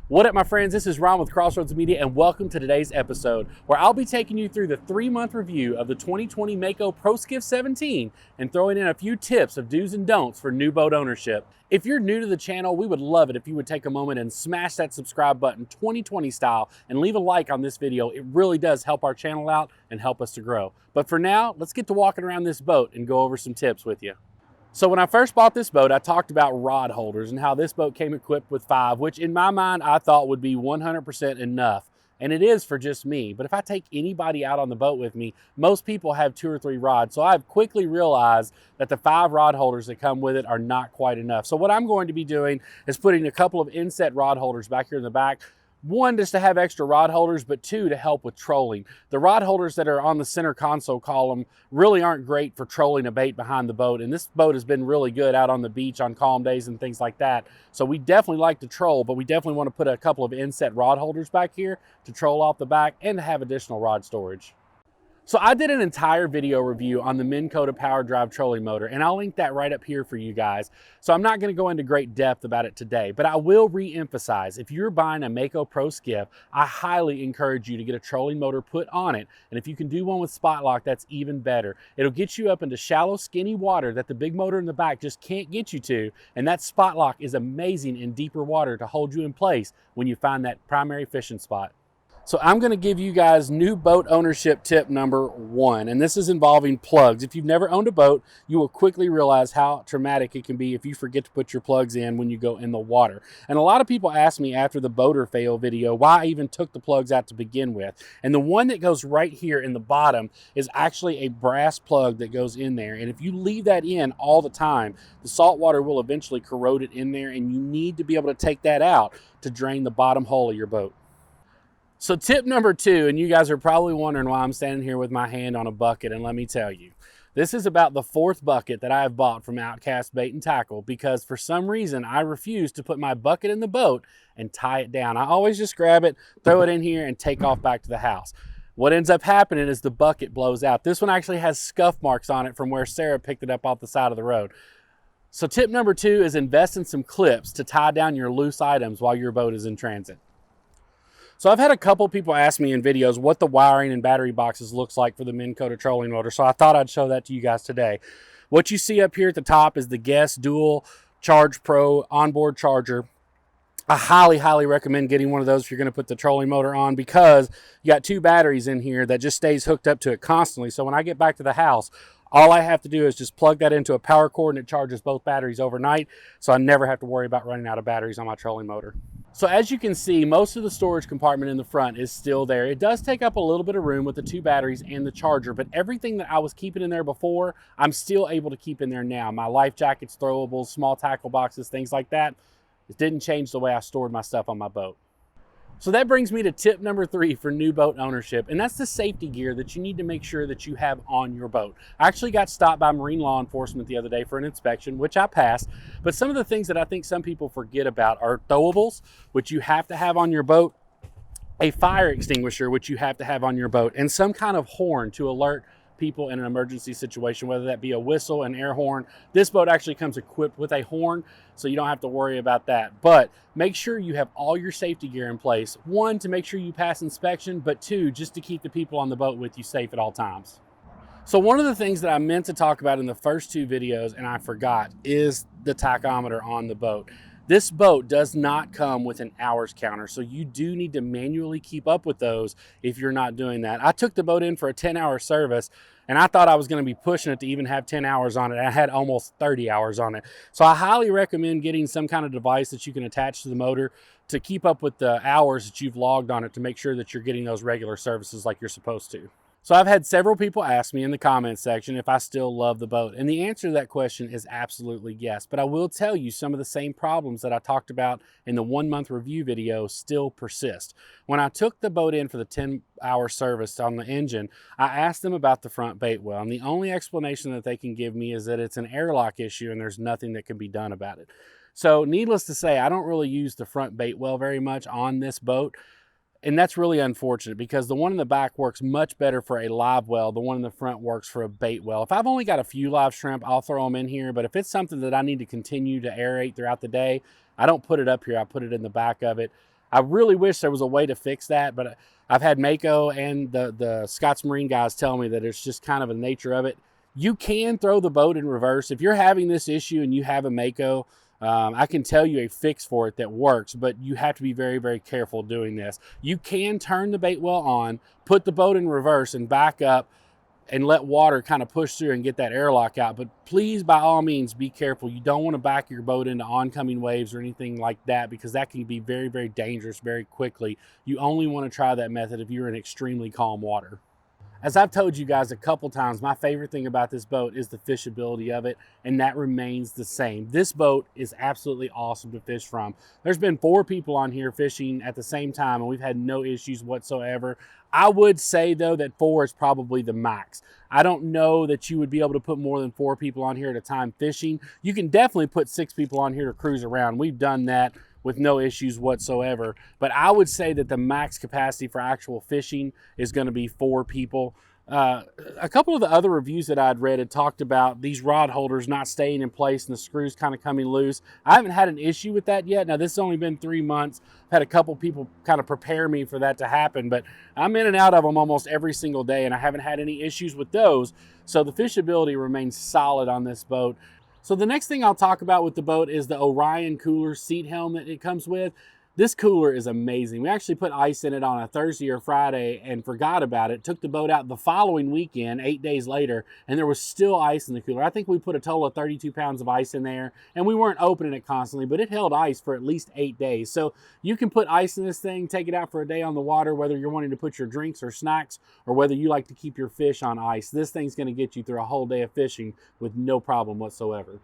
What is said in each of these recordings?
What up, my friends? This is Ron with Crossroads Media, and welcome to today's episode where I'll be taking you through the 3-month review of the 2020 Mako Pro Skiff 17 and throwing in a few tips of do's and don'ts for new boat ownership. If you're new to the channel, we would love it if you would take a moment and smash that subscribe button 2020 style and leave a like on this video. It really does help our channel out and help us to grow. But for now, let's get to walking around this boat and go over some tips with you. So when I first bought this boat, I talked about rod holders and how this boat came equipped with 5, which in my mind, I thought would be 100% enough. And it is for just me. But if I take anybody out on the boat with me, most people have 2 or 3 rods. So I've quickly realized that the 5 rod holders that come with it are not quite enough. So what I'm going to be doing is putting a couple of inset rod holders back here in the back. 1, just to have extra rod holders, but 2, to help with trolling. The rod holders that are on the center console column really aren't great for trolling a bait behind the boat, and this boat has been really good out on the beach on calm days and things like that. So we definitely like to troll, but we definitely want to put a couple of inset rod holders back here to troll off the back and to have additional rod storage. So I did an entire video review on the Minn Kota Power Drive trolling motor, and I'll link that right up here for you guys. So I'm not going to go into great depth about it today, but I will re-emphasize, if you're buying a Mako Pro Skiff, I highly encourage you to get a trolling motor put on it. And if you can do one with spot lock, that's even better. It'll get you up into shallow, skinny water that the big motor in the back just can't get you to. And that spot lock is amazing in deeper water to hold you in place when you find that primary fishing spot. So I'm going to give you guys new boat ownership tip number 1, and this is involving plugs. If you've never owned a boat, you will quickly realize how traumatic it can be if you forget to put your plugs in when you go in the water. And a lot of people ask me after the boater fail video why I even took the plugs out to begin with. And the one that goes right here in the bottom is actually a brass plug that goes in there. And if you leave that in all the time, the salt water will eventually corrode it in there, and you need to be able to take that out to drain the bottom hull of your boat. So tip number 2, and you guys are probably wondering why I'm standing here with my hand on a bucket, and let me tell you, this is about the 4th bucket that I have bought from Outcast Bait and Tackle, because for some reason I refuse to put my bucket in the boat and tie it down. I always just grab it, throw it in here, and take off back to the house. What ends up happening is the bucket blows out. This one actually has scuff marks on it from where Sarah picked it up off the side of the road. So tip number 2 is invest in some clips to tie down your loose items while your boat is in transit. So I've had a couple people ask me in videos what the wiring and battery boxes looks like for the Minn Kota trolling motor, so I thought I'd show that to you guys today. What you see up here at the top is the Guest Dual Charge Pro Onboard Charger. I highly recommend getting one of those if you're going to put the trolling motor on, because you got 2 batteries in here that just stays hooked up to it constantly. So when I get back to the house, all I have to do is just plug that into a power cord and it charges both batteries overnight, so I never have to worry about running out of batteries on my trolling motor. So as you can see, most of the storage compartment in the front is still there. It does take up a little bit of room with the 2 batteries and the charger, but everything that I was keeping in there before, I'm still able to keep in there now. My life jackets, throwables, small tackle boxes, things like that. It didn't change the way I stored my stuff on my boat. So that brings me to tip number 3 for new boat ownership, and that's the safety gear that you need to make sure that you have on your boat. I actually got stopped by marine law enforcement the other day for an inspection, which I passed, but some of the things that I think some people forget about are throwables, which you have to have on your boat, a fire extinguisher, which you have to have on your boat, and some kind of horn to alert people in an emergency situation, whether that be a whistle, an air horn. This boat actually comes equipped with a horn, so you don't have to worry about that. But make sure you have all your safety gear in place. 1, to make sure you pass inspection, but 2, just to keep the people on the boat with you safe at all times. So one of the things that I meant to talk about in the first 2 videos, and I forgot, is the tachometer on the boat. This boat does not come with an hours counter, so you do need to manually keep up with those if you're not doing that. I took the boat in for a 10-hour service, and I thought I was going to be pushing it to even have 10 hours on it. I had almost 30 hours on it. So I highly recommend getting some kind of device that you can attach to the motor to keep up with the hours that you've logged on it to make sure that you're getting those regular services like you're supposed to. So I've had several people ask me in the comments section if I still love the boat, and the answer to that question is absolutely yes. But I will tell you, some of the same problems that I talked about in the 1-month review video still persist. When I took the boat in for the 10-hour service on the engine, I asked them about the front bait well, and the only explanation that they can give me is that it's an airlock issue and there's nothing that can be done about it. So needless to say, I don't really use the front bait well very much on this boat. And that's really unfortunate, because the one in the back works much better for a live well. The one in the front works for a bait well. If I've only got a few live shrimp, I'll throw them in here. But if it's something that I need to continue to aerate throughout the day, I don't put it up here. I put it in the back of it. I really wish there was a way to fix that, but I've had Mako and the Scott's Marine guys tell me that it's just kind of the nature of it. You can throw the boat in reverse. If you're having this issue and you have a Mako, I can tell you a fix for it that works, but you have to be very, very careful doing this. You can turn the bait well on, put the boat in reverse and back up and let water kind of push through and get that airlock out. But please, by all means, be careful. You don't want to back your boat into oncoming waves or anything like that, because that can be very, very dangerous very quickly. You only want to try that method if you're in extremely calm water. As I've told you guys a couple times, my favorite thing about this boat is the fishability of it, and that remains the same. This boat is absolutely awesome to fish from. There's been 4 people on here fishing at the same time, and we've had no issues whatsoever. I would say, though, that 4 is probably the max. I don't know that you would be able to put more than 4 people on here at a time fishing. You can definitely put 6 people on here to cruise around. We've done that with no issues whatsoever. But I would say that the max capacity for actual fishing is going to be 4 people. A couple of the other reviews that I'd read had talked about these rod holders not staying in place and the screws kind of coming loose. I haven't had an issue with that yet. Now, this has only been 3 months. I've had a couple people kind of prepare me for that to happen, but I'm in and out of them almost every single day, and I haven't had any issues with those. So the fishability remains solid on this boat. So the next thing I'll talk about with the boat is the Orion cooler seat helm that it comes with. This cooler is amazing. We actually put ice in it on a Thursday or Friday and forgot about it. Took the boat out the following weekend, 8 days later, and there was still ice in the cooler. I think we put a total of 32 pounds of ice in there, and we weren't opening it constantly, but it held ice for at least 8 days. So you can put ice in this thing, take it out for a day on the water, whether you're wanting to put your drinks or snacks, or whether you like to keep your fish on ice. This thing's gonna get you through a whole day of fishing with no problem whatsoever.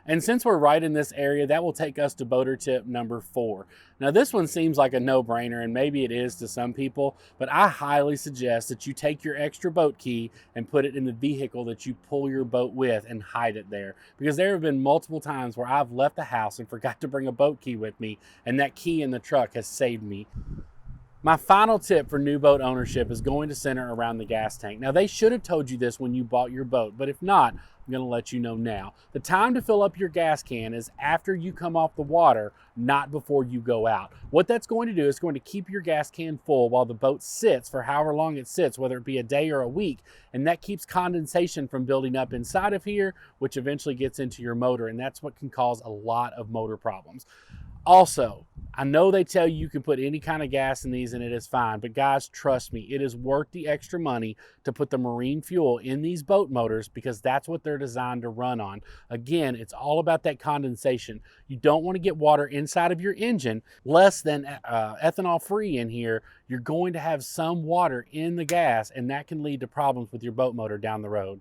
And since we're right in this area, that will take us to boater tip number 4. Now, this one seems like a no-brainer, and maybe it is to some people, but I highly suggest that you take your extra boat key and put it in the vehicle that you pull your boat with and hide it there. Because there have been multiple times where I've left the house and forgot to bring a boat key with me, and that key in the truck has saved me. My final tip for new boat ownership is going to center around the gas tank. Now, they should have told you this when you bought your boat, but if not, I'm going to let you know now. The time to fill up your gas can is after you come off the water, not before you go out. What that's going to do is going to keep your gas can full while the boat sits for however long it sits, whether it be a day or a week, and that keeps condensation from building up inside of here, which eventually gets into your motor, and that's what can cause a lot of motor problems. Also, I know they tell you can put any kind of gas in these and it is fine, but guys, trust me, it is worth the extra money to put the marine fuel in these boat motors because that's what they're designed to run on. Again, it's all about that condensation. You don't want to get water inside of your engine less than ethanol free in here. You're going to have some water in the gas, and that can lead to problems with your boat motor down the road.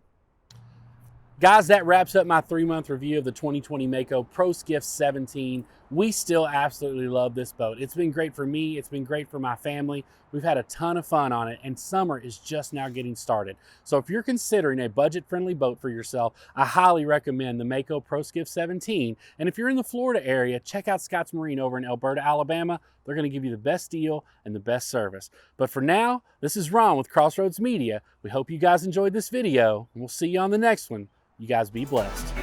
Guys, that wraps up my 3-month review of the 2020 Mako Pro Skiff 17. We still absolutely love this boat. It's been great for me. It's been great for my family. We've had a ton of fun on it, and summer is just now getting started. So if you're considering a budget-friendly boat for yourself, I highly recommend the Mako Pro Skiff 17. And if you're in the Florida area, check out Scott's Marine over in Alberta, Alabama. They're going to give you the best deal and the best service. But for now, this is Ron with Crossroads Media. We hope you guys enjoyed this video, and we'll see you on the next one. You guys be blessed.